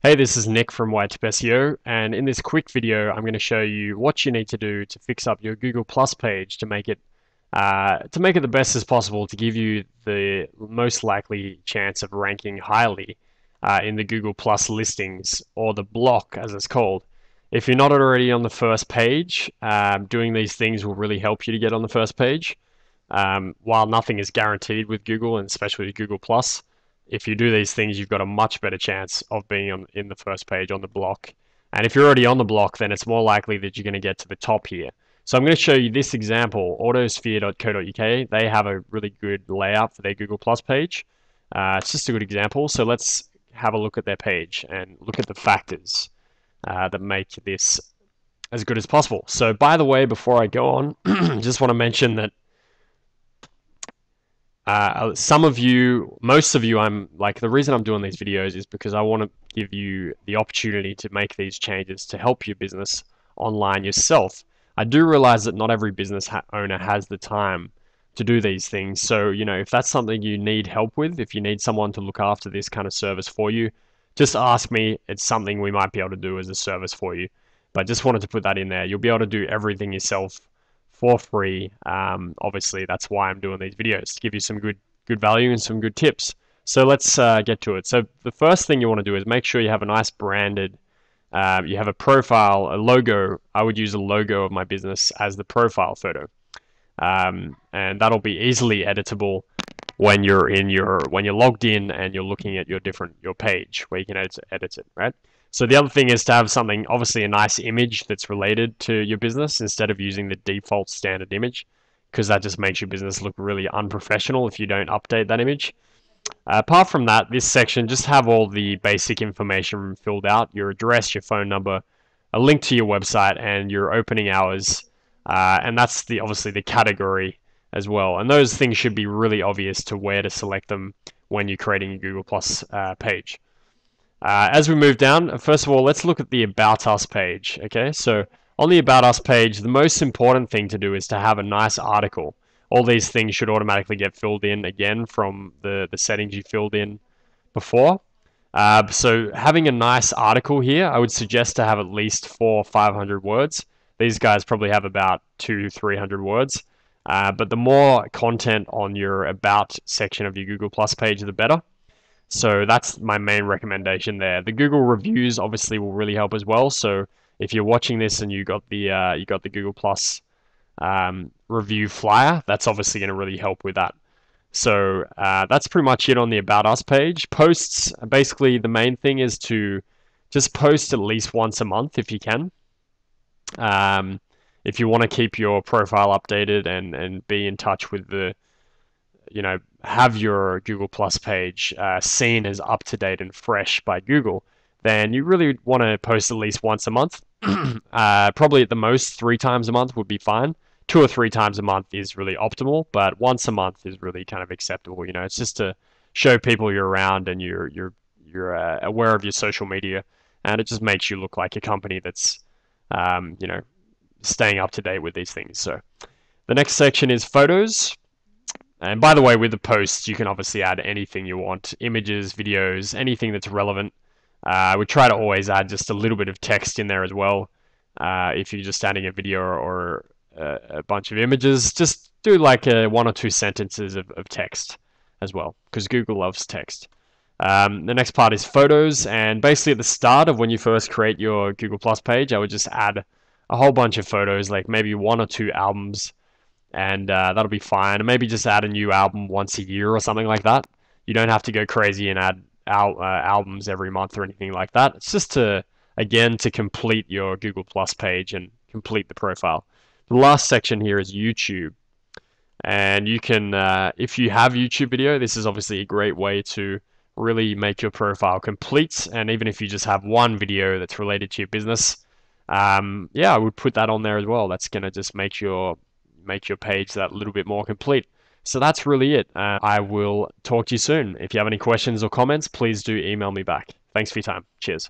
Hey, this is Nick from Whitetip SEO, and in this quick video, I'm going to show you what you need to do to fix up your Google Plus page to make it the best as possible to give you the most likely chance of ranking highly in the Google Plus listings, or the block as it's called. If you're not already on the first page, doing these things will really help you to get on the first page. While nothing is guaranteed with Google, and especially with Google Plus, if you do these things, you've got a much better chance of being in the first page on the block. And if you're already on the block, then it's more likely that you're going to get to the top here. So I'm going to show you this example, autosphere.co.uk. They have a really good layout for their Google Plus page. It's just a good example. So let's have a look at their page and look at the factors that make this as good as possible. So by the way, before I go on, just want to mention that some of you, most of you, I'm like, the reason I'm doing these videos is because I want to give you the opportunity to make these changes to help your business online yourself. I do realize that not every business owner has the time to do these things. So, if that's something you need help with, if you need someone to look after this kind of service for you, just ask me. It's something we might be able to do as a service for you. But just wanted to put that in there. You'll be able to do everything yourself for free. Obviously, that's why I'm doing these videos, to give you some good value and some good tips. So let's get to it. So the first thing you want to do is make sure you have a nice branded, you have a profile, a logo. I would use a logo of my business as the profile photo. And that'll be easily editable when you're logged in and you're looking at your page where you can edit it, right? So the other thing is to have something, obviously a nice image that's related to your business instead of using the default standard image, because that just makes your business look really unprofessional if you don't update that image. Apart from that, this section, just have all the basic information filled out: your address, your phone number, a link to your website, and your opening hours. And that's obviously the category as well. And those things should be really obvious to where to select them when you're creating a Google Plus page. As we move down, first of all, let's look at the About Us page. Okay, so on the About Us page, the most important thing to do is to have a nice article. All these things should automatically get filled in again from the settings you filled in before. So having a nice article here, I would suggest to have at least 400 or 500 words. These guys probably have about 200-300 words. But the more content on your About section of your Google Plus page, the better. So that's my main recommendation there. The Google reviews obviously will really help as well. So if you're watching this and you got the Google Plus review flyer, that's obviously going to really help with that. So that's pretty much it on the About Us page. Posts, basically the main thing is to just post at least once a month if you can. If you want to keep your profile updated and be in touch with have your Google Plus page seen as up to date and fresh by Google, then you really want to post at least once a month. Probably at the most 3 times a month would be fine. 2 or 3 times a month is really optimal, but once a month is really kind of acceptable. It's just to show people you're around and you're aware of your social media, and it just makes you look like a company that's staying up to date with these things. So the next section is photos. And by the way, with the posts, you can obviously add anything you want: images, videos, anything that's relevant. We try to always add just a little bit of text in there as well. If you're just adding a video or a bunch of images, just do like 1 or 2 sentences of text as well, because Google loves text. The next part is photos, and basically at the start of when you first create your Google Plus page, I would just add a whole bunch of photos, like maybe 1 or 2 albums, and that'll be fine. And maybe just add a new album once a year or something like that. You don't have to go crazy and add albums every month or anything like that. It's just to complete your Google Plus page and complete the profile. The last section here is YouTube. And you can, if you have YouTube video, this is obviously a great way to really make your profile complete. And even if you just have one video that's related to your business, I would put that on there as well. That's going to just make your page that little bit more complete. So that's really it. I will talk to you soon. If you have any questions or comments, please do email me back. Thanks for your time. Cheers.